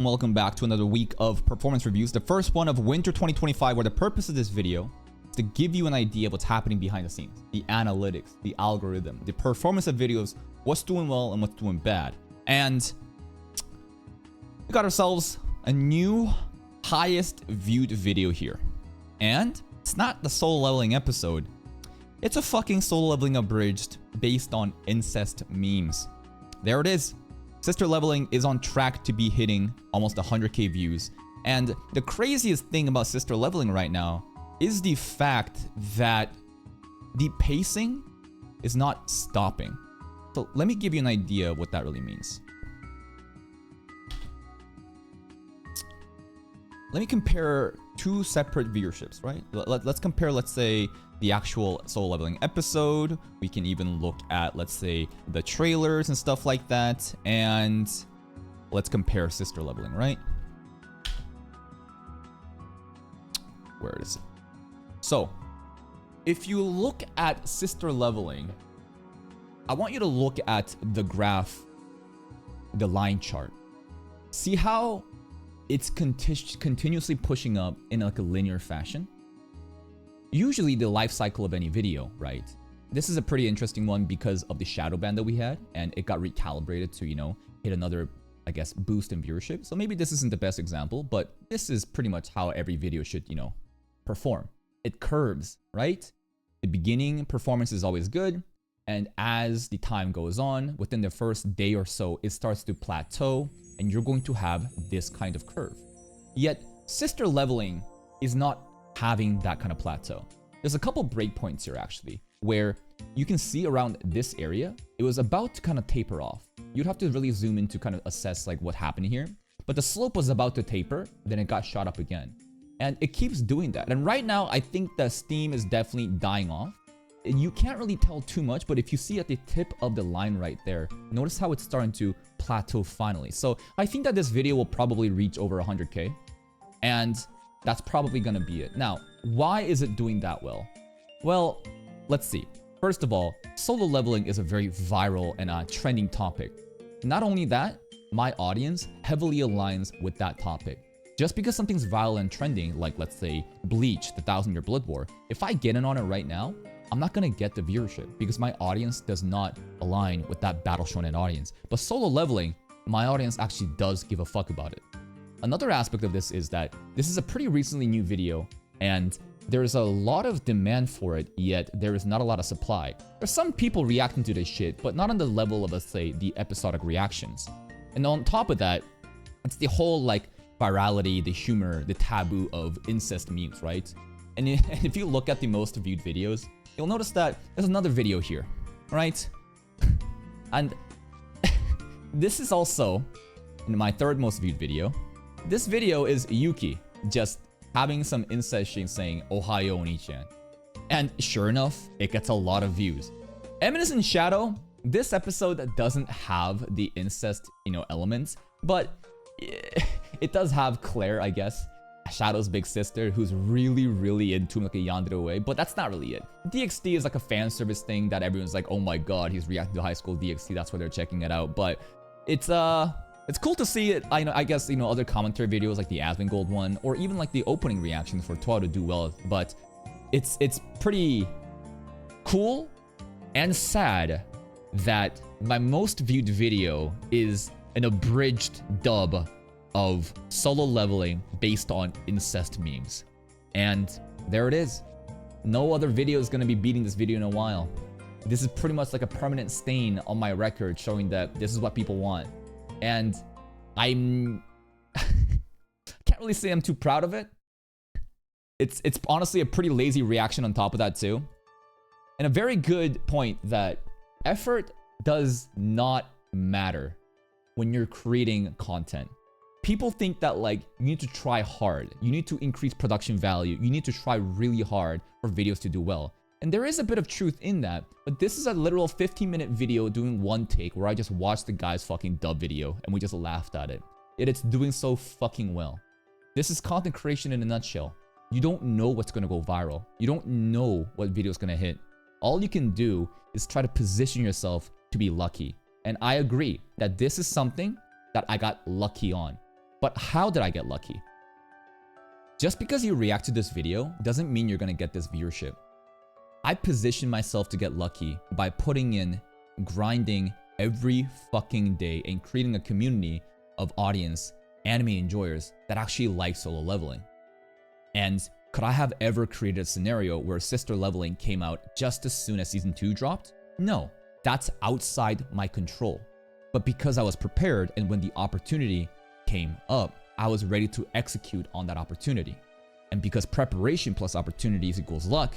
Welcome back to another week of performance reviews, the first one of winter 2025, where the purpose of this video is to give you an idea of what's happening behind the scenes, the analytics, the algorithm, the performance of videos, what's doing well and what's doing bad. And we got ourselves a new highest viewed video here. And it's not the solo leveling episode. It's a fucking solo leveling abridged based on incest memes. There it is. Sister Leveling is on track to be hitting almost 100k views. And the craziest thing about Sister Leveling right now is the fact that the pacing is not stopping. So let me give you an idea of what that really means. Let me compare two separate viewerships, right? Let's compare, let's say, the actual solo leveling episode. We can even look at, let's say, the trailers and stuff like that. And let's compare Sister Leveling, right? Where is it? So, if you look at Sister Leveling, I want you to look at the graph, the line chart. See how it's continuously pushing up in like a linear fashion. Usually the life cycle of any video, right? This is a pretty interesting one because of the shadow ban that we had, and it got recalibrated to, you know, hit another, I guess, boost in viewership. So maybe this isn't the best example, but this is pretty much how every video should, you know, perform. It curves, right? The beginning performance is always good, and as the time goes on, within the first day or so, it starts to plateau, and you're going to have this kind of curve. Yet, Sister Leveling is not having that kind of plateau. There's a couple breakpoints here actually, where you can see around this area, it was about to kind of taper off. You'd have to really zoom in to kind of assess like what happened here. But the slope was about to taper, then it got shot up again. And it keeps doing that. And right now, I think the steam is definitely dying off. You can't really tell too much, but if you see at the tip of the line right there, notice how it's starting to plateau finally. So I think that this video will probably reach over 100k. And that's probably gonna be it. Now, why is it doing that well? Well, let's see. First of all, solo leveling is a very viral and trending topic. Not only that, my audience heavily aligns with that topic. Just because something's viral and trending, like let's say Bleach, the 1000-Year Blood War, if I get in on it right now, I'm not gonna get the viewership because my audience does not align with that Battle Shonen audience. But solo leveling, my audience actually does give a fuck about it. Another aspect of this is that this is a pretty recently new video, and there's a lot of demand for it, yet there is not a lot of supply. There's some people reacting to this shit, but not on the level of, let's say, the episodic reactions. And on top of that, it's the whole like virality, the humor, the taboo of incest memes, right? And if you look at the most viewed videos, you'll notice that there's another video here, right? And this is also in my third most viewed video. This video is Yuki just having some incest shit saying Ohayo Oni-chan. And sure enough, it gets a lot of views. Eminence Shadow, this episode doesn't have the incest, you know, elements, but it does have Claire, I guess, Shadow's big sister, who's really into like a yandere way, but that's not really it. DxD is like a fan service thing that everyone's like, oh my god, he's reacting to High School DxD, that's why they're checking it out. But it's cool to see it. I guess, you know, other commentary videos like the Asmongold one, or even like the opening reaction for Toa to do well. But it's pretty cool and sad that my most viewed video is an abridged dub of solo leveling based on incest memes. And there it is. No other video is going to be beating this video in a while. This is pretty much like a permanent stain on my record showing that this is what people want. And I'm can't really say I'm too proud of it. It's honestly a pretty lazy reaction on top of that too. And a very good point that effort does not matter when you're creating content. People think that like you need to try hard, you need to increase production value, you need to try really hard for videos to do well. And there is a bit of truth in that, but this is a literal 15-minute video doing one take where I just watched the guy's fucking dub video and we just laughed at it. Yet it's doing so fucking well. This is content creation in a nutshell. You don't know what's gonna go viral. You don't know what video is gonna hit. All you can do is try to position yourself to be lucky. And I agree that this is something that I got lucky on. But how did I get lucky? Just because you react to this video doesn't mean you're gonna get this viewership. I positioned myself to get lucky by putting in grinding every fucking day and creating a community of audience, anime enjoyers that actually like solo leveling. And could I have ever created a scenario where Sister Leveling came out just as soon as Season 2 dropped? No, that's outside my control. But because I was prepared and when the opportunity came up, I was ready to execute on that opportunity. And because preparation plus opportunities equals luck,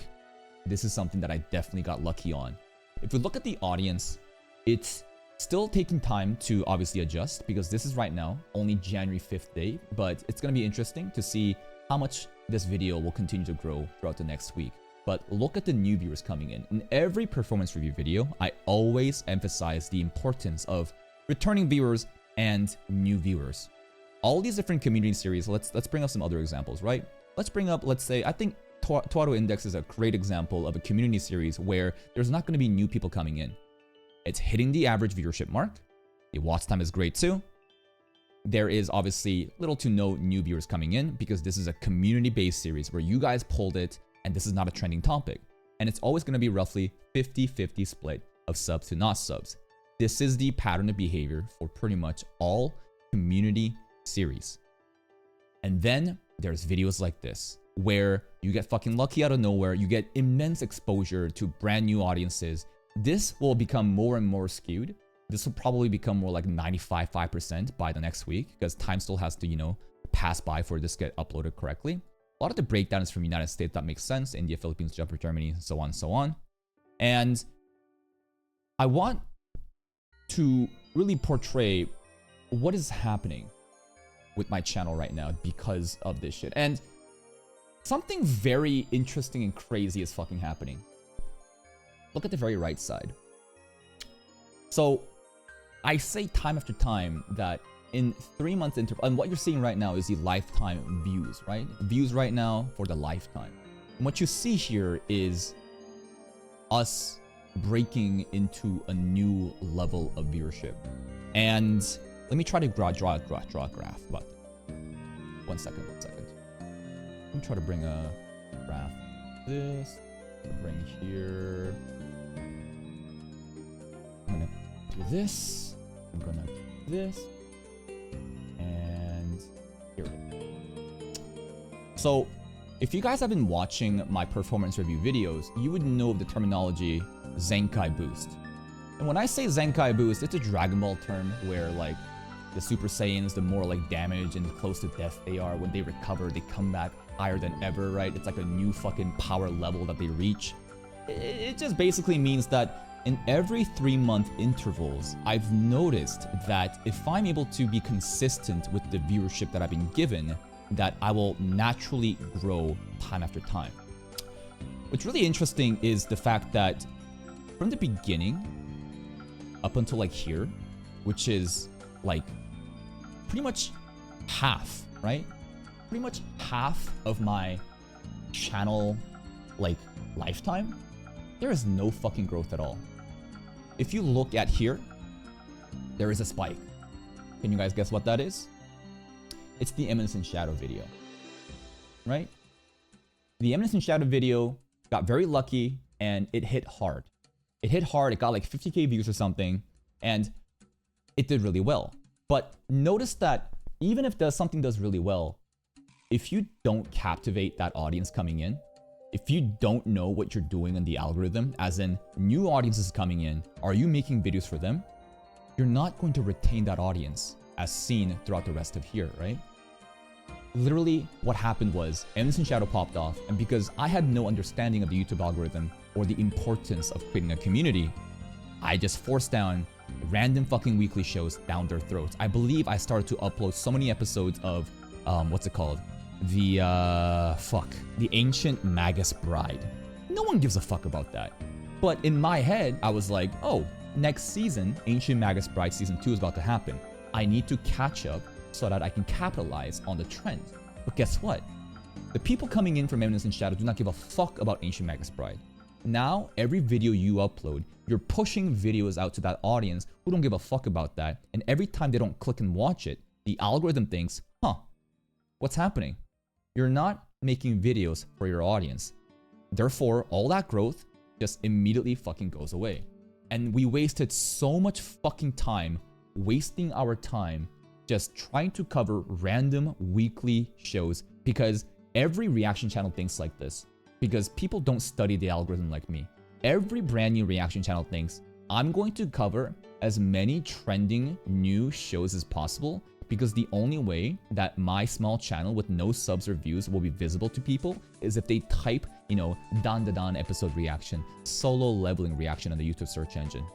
this is something that I definitely got lucky on. If we look at the audience, it's still taking time to obviously adjust because this is right now only January 5th day, but it's going to be interesting to see how much this video will continue to grow throughout the next week. But look at the new viewers coming in. In every performance review video, I always emphasize the importance of returning viewers and new viewers. All these different community series, let's bring up some other examples, right? Let's bring up, let's say, I think Toaru Index is a great example of a community series where there's not going to be new people coming in. It's hitting the average viewership mark. The watch time is great too. There is obviously little to no new viewers coming in because this is a community-based series where you guys pulled it and this is not a trending topic. And it's always going to be roughly 50-50 split of subs to not subs. This is the pattern of behavior for pretty much all community series. And then there's videos like this where you get fucking lucky out of nowhere, you get immense exposure to brand new audiences. This will become more and more skewed. This will probably become more like 95% by the next week because time still has to, you know, pass by for this to get uploaded correctly. A lot of the breakdown is from United States, that makes sense. India, Philippines, Japan, Germany, so on and so on. And I want to really portray what is happening with my channel right now because of this shit. And something very interesting and crazy is fucking happening. Look at the very right side. So I say time after time that in 3 months interval, and what you're seeing right now is the lifetime views, right? Views right now for the lifetime. And what you see here is us breaking into a new level of viewership. And let me try to draw a graph about it. One second. Let me try to bring a graph. This, bring here. I'm gonna do this. I'm gonna do this. And here. So, if you guys have been watching my performance review videos, you would know of the terminology Zenkai Boost. And when I say Zenkai Boost, it's a Dragon Ball term where like the Super Saiyans, the more like damage and close to death they are, when they recover, they come back higher than ever, right? It's like a new fucking power level that they reach. It just basically means that in every 3-month intervals, I've noticed that if I'm able to be consistent with the viewership that I've been given, that I will naturally grow time after time. What's really interesting is the fact that from the beginning up until like here, which is like pretty much half, right? Pretty much half of my channel like lifetime, there is no fucking growth at all. If you look at here, there is a spike. Can you guys guess what that is? It's the Eminence in Shadow video, right? The Eminence in Shadow video got very lucky and it hit hard. It hit hard, it got like 50k views or something, and it did really well. But notice that even if something does really well, if you don't captivate that audience coming in, if you don't know what you're doing in the algorithm, as in new audiences coming in, are you making videos for them? You're not going to retain that audience as seen throughout the rest of here, right? Literally what happened was Eminence in Shadow popped off, and because I had no understanding of the YouTube algorithm or the importance of creating a community, I just forced down random fucking weekly shows down their throats. I believe I started to upload so many episodes of, what's it called? The Ancient Magus Bride. No one gives a fuck about that. But in my head, I was like, oh, next season, Ancient Magus Bride Season 2 is about to happen. I need to catch up so that I can capitalize on the trend. But guess what? The people coming in from Eminence in Shadow do not give a fuck about Ancient Magus Bride. Now, every video you upload, you're pushing videos out to that audience who don't give a fuck about that. And every time they don't click and watch it, the algorithm thinks, huh, what's happening? You're not making videos for your audience. Therefore, all that growth just immediately fucking goes away. And we wasted so much fucking time, wasting our time just trying to cover random weekly shows, because every reaction channel thinks like this. Because people don't study the algorithm like me. Every brand new reaction channel thinks, I'm going to cover as many trending new shows as possible, because the only way that my small channel with no subs or views will be visible to people is if they type, you know, Dan Da Dan episode reaction, solo leveling reaction on the YouTube search engine.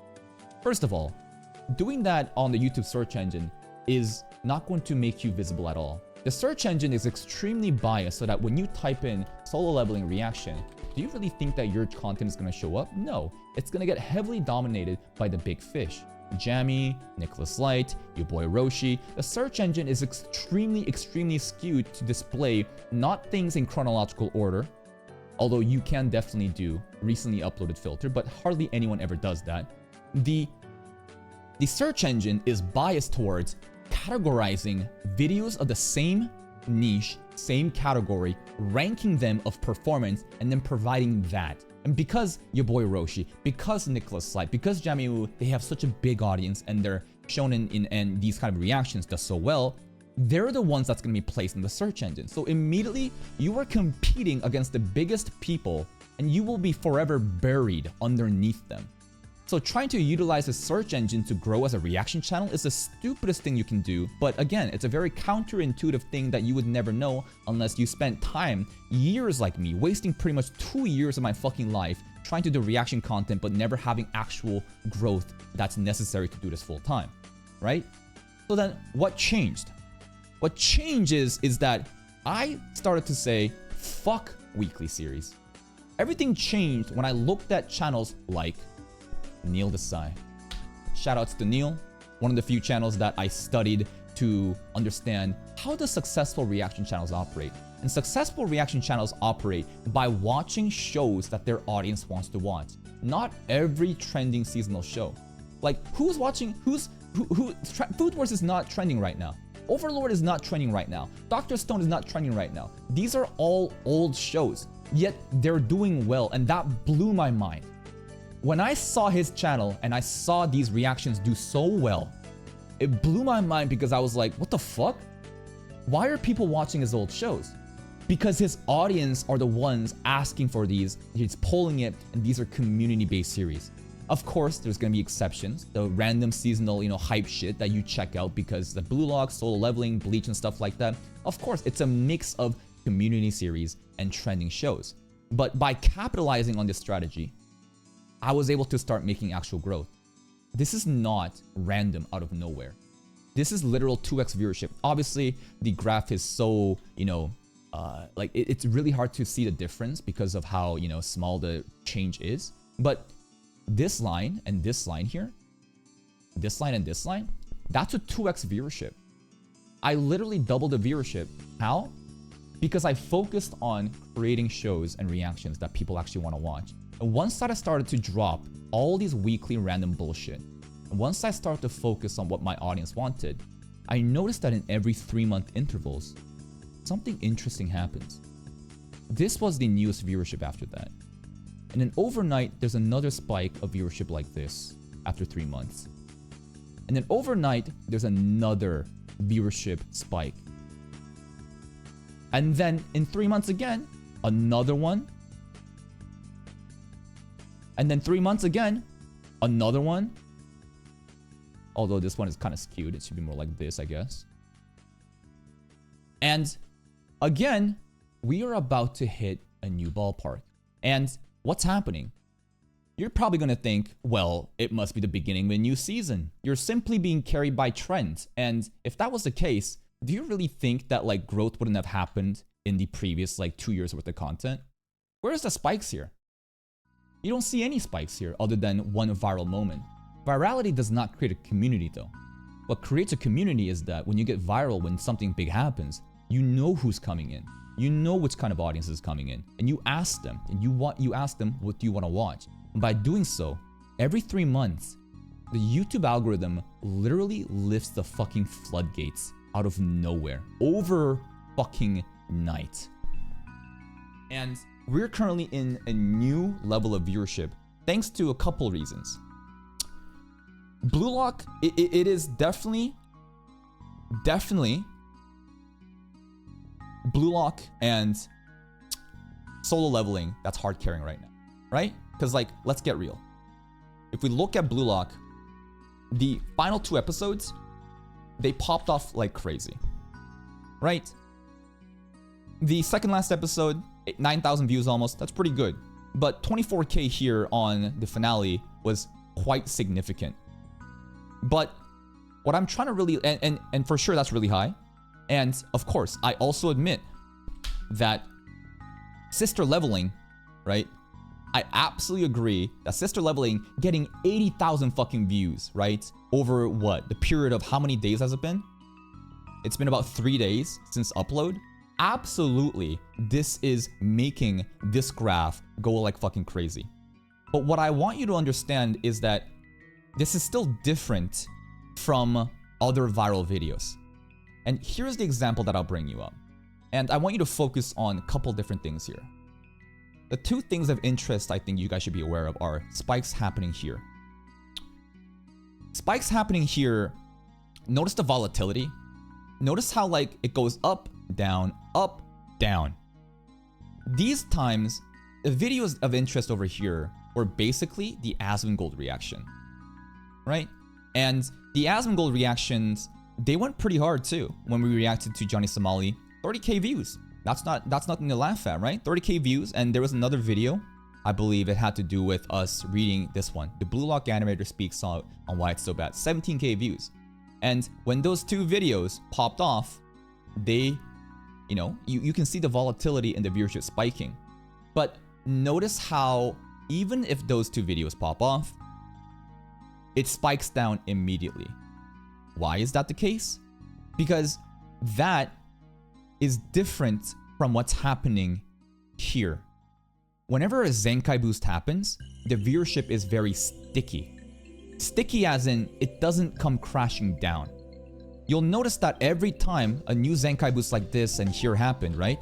First of all, doing that on the YouTube search engine is not going to make you visible at all. The search engine is extremely biased so that when you type in solo leveling reaction, do you really think that your content is going to show up? No, it's going to get heavily dominated by the big fish. Jammy, Nicholas Light, your boy Roshi. The search engine is extremely skewed to display not things in chronological order, although you can definitely do recently uploaded filter, but hardly anyone ever does that. The search engine is biased towards categorizing videos of the same niche, same category, ranking them of performance, and then providing that. And because your boy Roshi, because Nicholas Light, because Jammy Woo, they have such a big audience and they're shown in these kind of reactions does so well, they're the ones that's going to be placed in the search engine. So immediately you are competing against the biggest people and you will be forever buried underneath them. So trying to utilize a search engine to grow as a reaction channel is the stupidest thing you can do. But again, it's a very counterintuitive thing that you would never know unless you spent time, years like me, wasting pretty much 2 years of my fucking life trying to do reaction content but never having actual growth that's necessary to do this full time, right? So then what changed? What changes is that I started to say, fuck weekly series. Everything changed when I looked at channels like Neil Desai. Shoutouts to Neil, one of the few channels that I studied to understand how do successful reaction channels operate. And successful reaction channels operate by watching shows that their audience wants to watch. Not every trending seasonal show. Like who's watching, Food Wars is not trending right now. Overlord is not trending right now. Dr. Stone is not trending right now. These are all old shows, yet they're doing well, and that blew my mind. When I saw his channel and I saw these reactions do so well, it blew my mind because I was like, what the fuck? Why are people watching his old shows? Because his audience are the ones asking for these, he's polling it, and these are community-based series. Of course, there's gonna be exceptions, the random seasonal, hype shit that you check out because the Blue Lock, Solo Leveling, Bleach, and stuff like that. Of course, it's a mix of community series and trending shows. But by capitalizing on this strategy, I was able to start making actual growth. This is not random out of nowhere. This is literal 2x viewership. Obviously, the graph is so, it's really hard to see the difference because of how, small the change is. But this line and this line here, this line and this line, that's a 2x viewership. I literally doubled the viewership. How? Because I focused on creating shows and reactions that people actually want to watch. And once I started to drop all these weekly random bullshit, and once I started to focus on what my audience wanted, I noticed that in every 3-month intervals, something interesting happens. This was the newest viewership after that. And then overnight, there's another spike of viewership like this after 3 months. And then overnight, there's another viewership spike. And then in 3 months again, another one. And then 3 months again, another one. Although this one is kind of skewed. It should be more like this, I guess. And again, we are about to hit a new ballpark. And what's happening? You're probably going to think, well, it must be the beginning of a new season. You're simply being carried by trends. And if that was the case, do you really think that growth wouldn't have happened in the previous 2 years worth of content? Where's the spikes here? You don't see any spikes here other than one viral moment. Virality does not create a community though. What creates a community is that when you get viral, when something big happens, you know who's coming in. You know which kind of audience is coming in. And you ask them, you ask them, what do you want to watch? And by doing so, every 3 months, the YouTube algorithm literally lifts the fucking floodgates out of nowhere over fucking night. And we're currently in a new level of viewership thanks to a couple reasons. Blue Lock, it is definitely Blue Lock and solo leveling that's hard carrying right now, right? Because like, let's get real. If we look at Blue Lock, the final 2 episodes, they popped off like crazy, right? The second last episode, 9,000 views almost, that's pretty good. But 24K here on the finale was quite significant. But what I'm trying to really, and for sure that's really high. And of course, I also admit that Sister Leveling, right? I absolutely agree that Sister Leveling getting 80,000 fucking views, right? Over what? The period of how many days has it been? It's been about 3 days since upload. Absolutely, this is making this graph go like fucking crazy. But what I want you to understand is that this is still different from other viral videos. And here's the example that I'll bring you up. And I want you to focus on a couple different things here. The 2 things of interest I think you guys should be aware of are spikes happening here. Spikes happening here, notice the volatility. Notice how like it goes up, down, up, down. These times, the videos of interest over here were basically the Asmongold reaction, right? And the Asmongold reactions, they went pretty hard too when we reacted to Johnny Somali. 30k views. That's nothing to laugh at, right? 30k views, and there was another video. I believe it had to do with us reading this one. The Blue Lock animator speaks on why it's so bad. 17k views. And when those 2 videos popped off, they, you know, you can see the volatility in the viewership spiking. But notice how even if those 2 videos pop off, it spikes down immediately. Why is that the case? Because that is different from what's happening here. Whenever a Zenkai boost happens, the viewership is very sticky. Sticky as in, it doesn't come crashing down. You'll notice that every time a new Zenkai boost like this and here happened, right?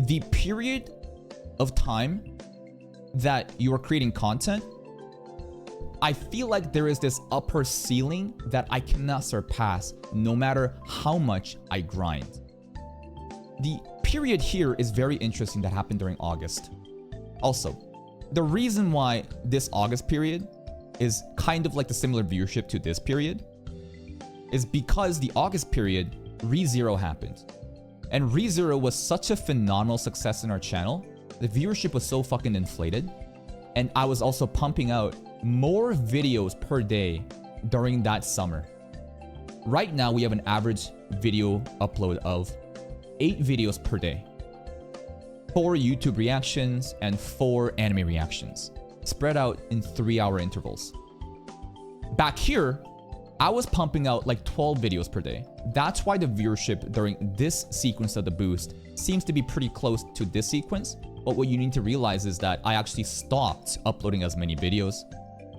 The period of time that you are creating content, I feel like there is this upper ceiling that I cannot surpass no matter how much I grind. The period here is very interesting that happened during August. Also, the reason why this August period is kind of like the similar viewership to this period is because the August period, ReZero happened. And ReZero was such a phenomenal success in our channel. The viewership was so fucking inflated. And I was also pumping out more videos per day during that summer. Right now, we have an average video upload of 8 videos per day. 4 YouTube reactions and 4 anime reactions, spread out in 3-hour intervals. Back here, I was pumping out like 12 videos per day. That's why the viewership during this sequence of the boost seems to be pretty close to this sequence. But what you need to realize is that I actually stopped uploading as many videos.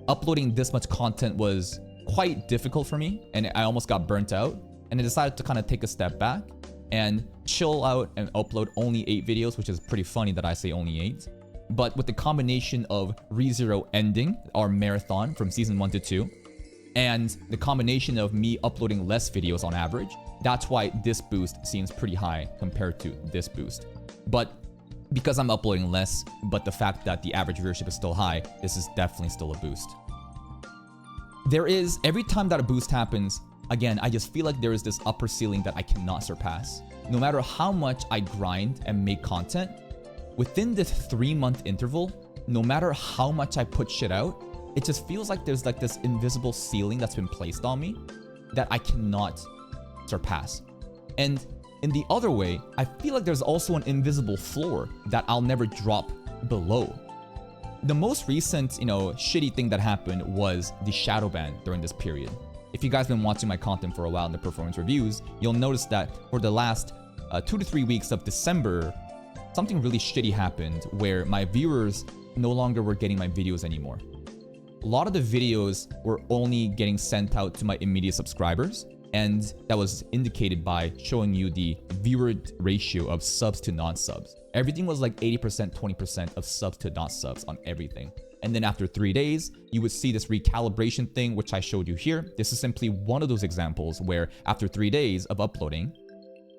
Uploading this much content was quite difficult for me, and I almost got burnt out. And I decided to kind of take a step back and chill out and upload only 8 videos, which is pretty funny that I say only 8. But with the combination of ReZero ending our marathon from season 1 to 2, and the combination of me uploading less videos on average, that's why this boost seems pretty high compared to this boost. But because I'm uploading less, but the fact that the average viewership is still high, this is definitely still a boost. There is, every time that a boost happens, again, I just feel like there is this upper ceiling that I cannot surpass. No matter how much I grind and make content, within this 3-month interval, no matter how much I put shit out, it just feels like there's like this invisible ceiling that's been placed on me that I cannot surpass. And in the other way, I feel like there's also an invisible floor that I'll never drop below. The most recent, shitty thing that happened was the shadow ban during this period. If you guys been watching my content for a while in the performance reviews, you'll notice that for the last 2 to 3 weeks of December, something really shitty happened where my viewers no longer were getting my videos anymore. A lot of the videos were only getting sent out to my immediate subscribers, And that was indicated by showing you the viewer ratio of subs to non-subs. Everything was like 80%, 20% of subs to non-subs on everything. And then after 3 days, you would see this recalibration thing, which I showed you here. This is simply one of those examples where after 3 days of uploading,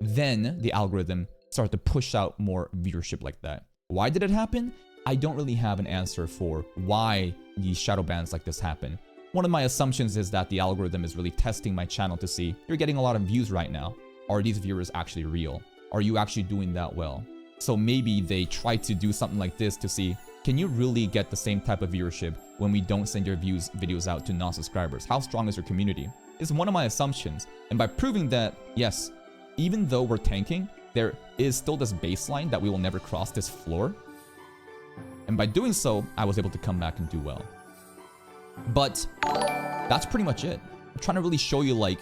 then the algorithm started to push out more viewership like that. Why did it happen? I don't really have an answer for why these shadow bans like this happen. One of my assumptions is that the algorithm is really testing my channel to see, you're getting a lot of views right now. Are these viewers actually real? Are you actually doing that well? So maybe they try to do something like this to see, can you really get the same type of viewership when we don't send your videos out to non-subscribers? How strong is your community? It's one of my assumptions. And by proving that, yes, even though we're tanking, there is still this baseline that we will never cross this floor. And by doing so, I was able to come back and do well. But that's pretty much it. I'm trying to really show you, like,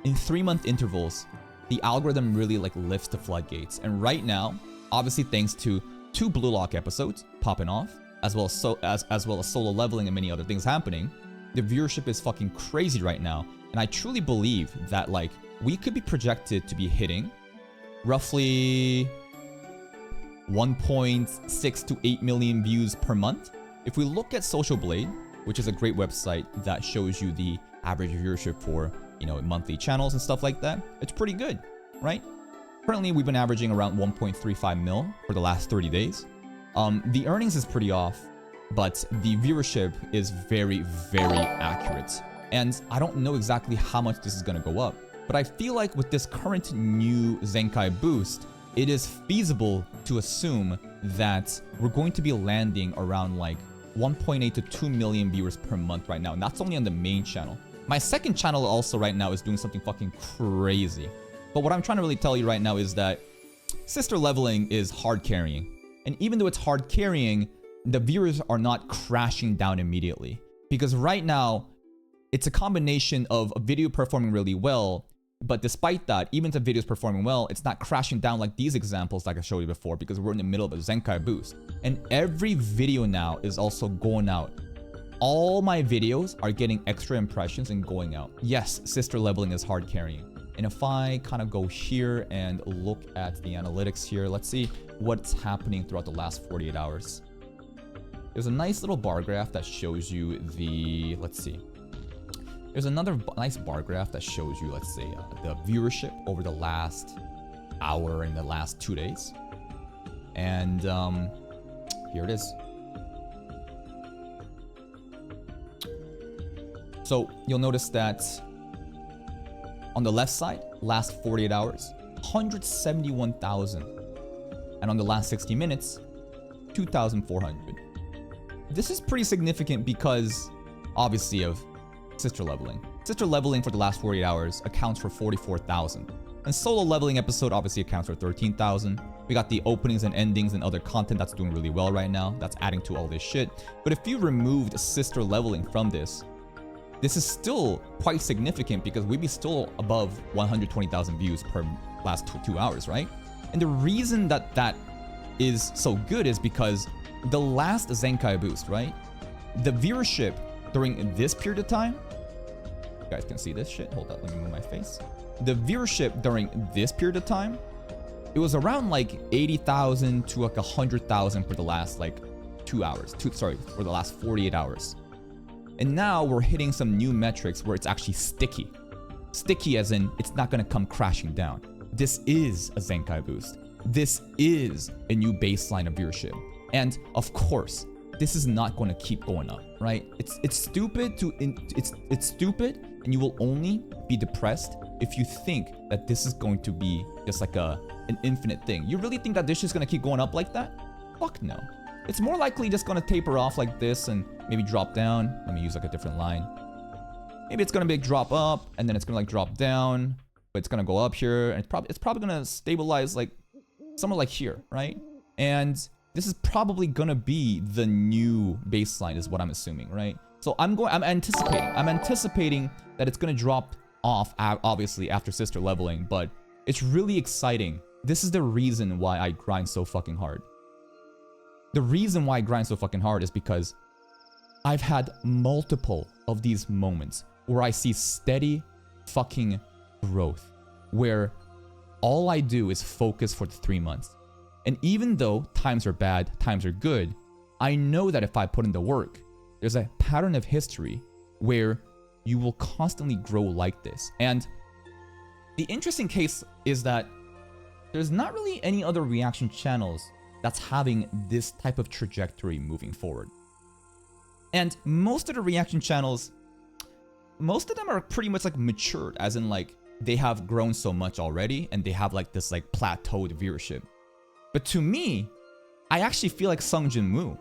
in 3-month intervals, the algorithm really like lifts the floodgates. And right now, obviously thanks to 2 Blue Lock episodes popping off, as well as solo leveling and many other things happening, the viewership is fucking crazy right now. And I truly believe that like we could be projected to be hitting roughly 1.6 to 8 million views per month. If we look at Social Blade, which is a great website that shows you the average viewership for, you know, monthly channels and stuff like that, it's pretty good, right? Currently, we've been averaging around 1.35 mil for the last 30 days. The earnings is pretty off, but the viewership is very, very accurate. And I don't know exactly how much this is gonna go up, but I feel like with this current new Zenkai boost, it is feasible to assume that we're going to be landing around like 1.8 to 2 million viewers per month right now. And that's only on the main channel. My second channel also right now is doing something fucking crazy. But what I'm trying to really tell you right now is that Sister Leveling is hard carrying. And even though it's hard carrying, the viewers are not crashing down immediately. Because right now, it's a combination of a video performing really well, but despite that, even if the video is performing well, it's not crashing down like these examples like I showed you before, because we're in the middle of a Zenkai boost. And every video now is also going out. All my videos are getting extra impressions and going out. Yes, Sister Leveling is hard carrying. And if I kind of go here and look at the analytics here, let's see what's happening throughout the last 48 hours. There's a nice little bar graph that shows you the, let's see. There's another nice bar graph that shows you, let's say, the viewership over the last hour and the last 2 days. And here it is. So you'll notice that on the left side, last 48 hours, 171,000. And on the last 60 minutes, 2,400. This is pretty significant because, obviously, of Sister Leveling. Sister Leveling for the last 48 hours accounts for 44,000. And Solo Leveling episode obviously accounts for 13,000. We got the openings and endings and other content that's doing really well right now. That's adding to all this shit. But if you removed Sister Leveling from this is still quite significant because we'd be still above 120,000 views per last 2 hours, right? And the reason that that is so good is because the last Zenkai boost, right? The viewership during this period of time, you guys can see this shit. Hold up, let me move my face. The viewership during this period of time, it was around like 80,000 to like 100,000 for the last like 2 hours. For the last 48 hours. And now we're hitting some new metrics where it's actually sticky. Sticky as in it's not gonna come crashing down. This is a Zenkai boost. This is a new baseline of viewership. And of course, this is not going to keep going up, right? It's stupid it's stupid, and you will only be depressed if you think that this is going to be just like an infinite thing. You really think that this is going to keep going up like that? Fuck no. It's more likely just going to taper off like this and maybe drop down. Let me use like a different line. Maybe it's going to be drop up and then it's going to like drop down, but it's going to go up here and it's probably going to stabilize like somewhere like here, right? And this is probably going to be the new baseline is what I'm assuming, right? So I'm anticipating that it's going to drop off obviously after Sister Leveling, but it's really exciting. This is the reason why I grind so fucking hard. The reason why I grind so fucking hard is because I've had multiple of these moments where I see steady fucking growth where all I do is focus for the 3 months. And even though times are bad, times are good, I know that if I put in the work, there's a pattern of history where you will constantly grow like this. And the interesting case is that there's not really any other reaction channels that's having this type of trajectory moving forward. And most of the reaction channels, most of them are pretty much like matured, as in like they have grown so much already and they have like this like plateaued viewership. But to me, I actually feel like Sung Jin Woo.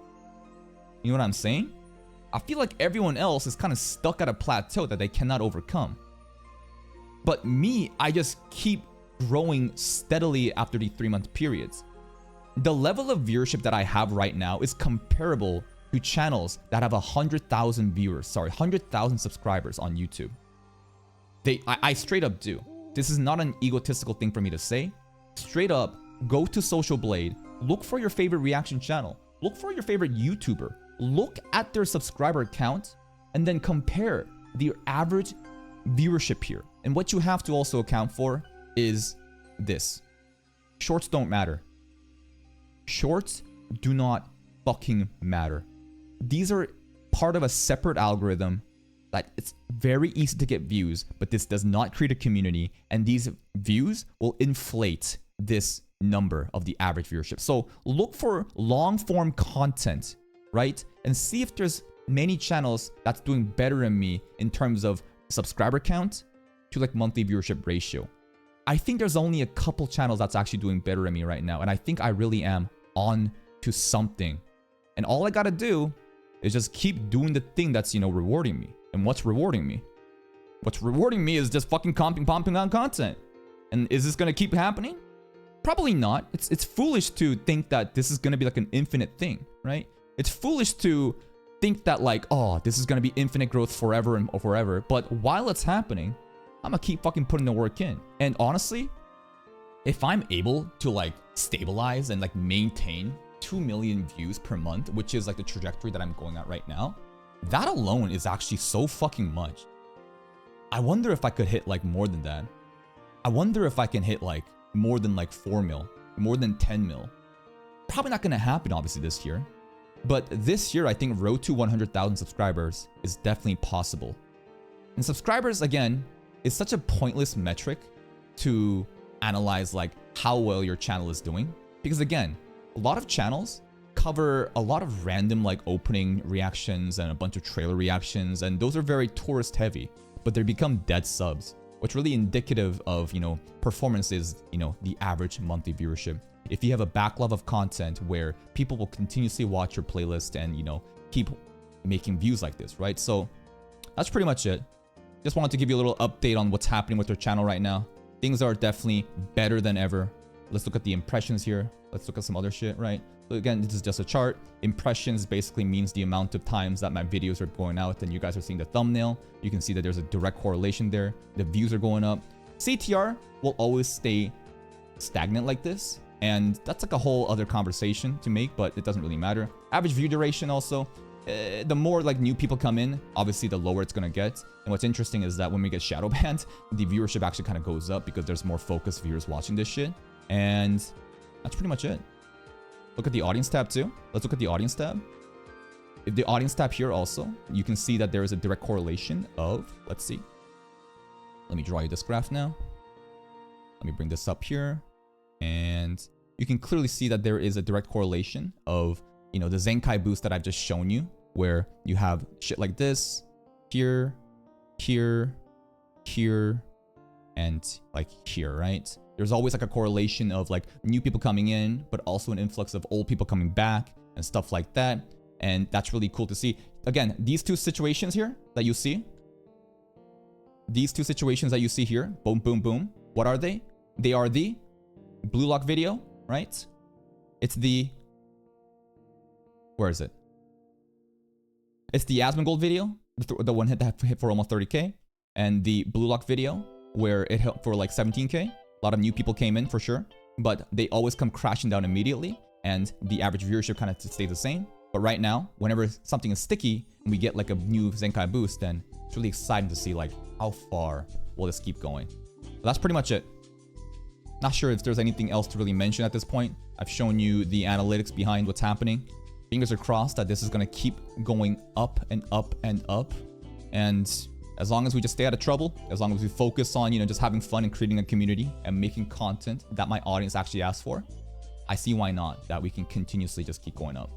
You know what I'm saying? I feel like everyone else is kind of stuck at a plateau that they cannot overcome. But me, I just keep growing steadily after the 3-month periods. The level of viewership that I have right now is comparable to channels that have 100,000 viewers, sorry, 100,000 subscribers on YouTube. I straight up do. This is not an egotistical thing for me to say. Straight up, go to Social Blade, look for your favorite reaction channel, look for your favorite YouTuber, look at their subscriber count, and then compare the average viewership here. And what you have to also account for is this. Shorts don't matter. Shorts do not fucking matter. These are part of a separate algorithm that it's very easy to get views, but this does not create a community, and these views will inflate this number of the average viewership. So look for long form content, right? And see if there's many channels that's doing better than me in terms of subscriber count to like monthly viewership ratio. I think there's only a couple channels that's actually doing better than me right now, and I think I really am on to something. And all I gotta do is just keep doing the thing that's, you know, rewarding me. And what's rewarding me? What's rewarding me is just fucking pumping on content. And is this gonna keep happening? Probably not. It's foolish to think that this is gonna be like an infinite thing, right? It's foolish to think that like, oh, this is gonna be infinite growth forever and forever. But while it's happening, I'm gonna keep fucking putting the work in. And honestly, if I'm able to like stabilize and like maintain 2 million views per month, which is like the trajectory that I'm going at right now, that alone is actually so fucking much. I wonder if I could hit like more than that. I wonder if I can hit like more than like 4 mil, more than 10 mil. Probably not gonna happen obviously this year. But this year, I think road to 100,000 subscribers is definitely possible. And subscribers, again, is such a pointless metric to analyze like how well your channel is doing. Because again, a lot of channels cover a lot of random like opening reactions and a bunch of trailer reactions, and those are very tourist heavy, but they become dead subs, which really indicative of, you know, performance is, you know, the average monthly viewership. If you have a backlog of content where people will continuously watch your playlist and, you know, keep making views like this, right? So that's pretty much it. Just wanted to give you a little update on what's happening with their channel right now. Things are definitely better than ever. Let's look at the impressions here. Let's look at some other shit, right? So again, this is just a chart. Impressions basically means the amount of times that my videos are going out and you guys are seeing the thumbnail. You can see that there's a direct correlation there. The views are going up. CTR will always stay stagnant like this, and that's like a whole other conversation to make, but it doesn't really matter. Average view duration also, the more like new people come in, obviously the lower it's gonna get. And what's interesting is that when we get shadow banned, the viewership actually kind of goes up because there's more focused viewers watching this shit. And that's pretty much it. Look at the audience tab too. Let's look at the audience tab. If the audience tab here also, you can see that there is a direct correlation of, let's see. Let me draw you this graph now. Let me bring this up here. And you can clearly see that there is a direct correlation of, you know, the Zenkai boost that I've just shown you, where you have shit like this, here, here, here, and like here, right? There's always like a correlation of like new people coming in, but also an influx of old people coming back and stuff like that. And that's really cool to see. Again, these two situations here that you see, here, boom, boom, boom. What are they? They are the Blue Lock video, right? It's the, where is it? It's the Asmongold video, the one that hit for almost 30K, and the Blue Lock video where it hit for like 17K. A lot of new people came in for sure, but they always come crashing down immediately, and the average viewership kind of stays the same. But right now, whenever something is sticky and we get like a new Zenkai boost, then it's really exciting to see like how far will this keep going. That's pretty much it. Not sure if there's anything else to really mention at this point. I've shown you the analytics behind what's happening. Fingers are crossed that this is going to keep going up and up and up. And as long as we just stay out of trouble, as long as we focus on, just having fun and creating a community and making content that my audience actually asks for, I see why not, that we can continuously just keep going up.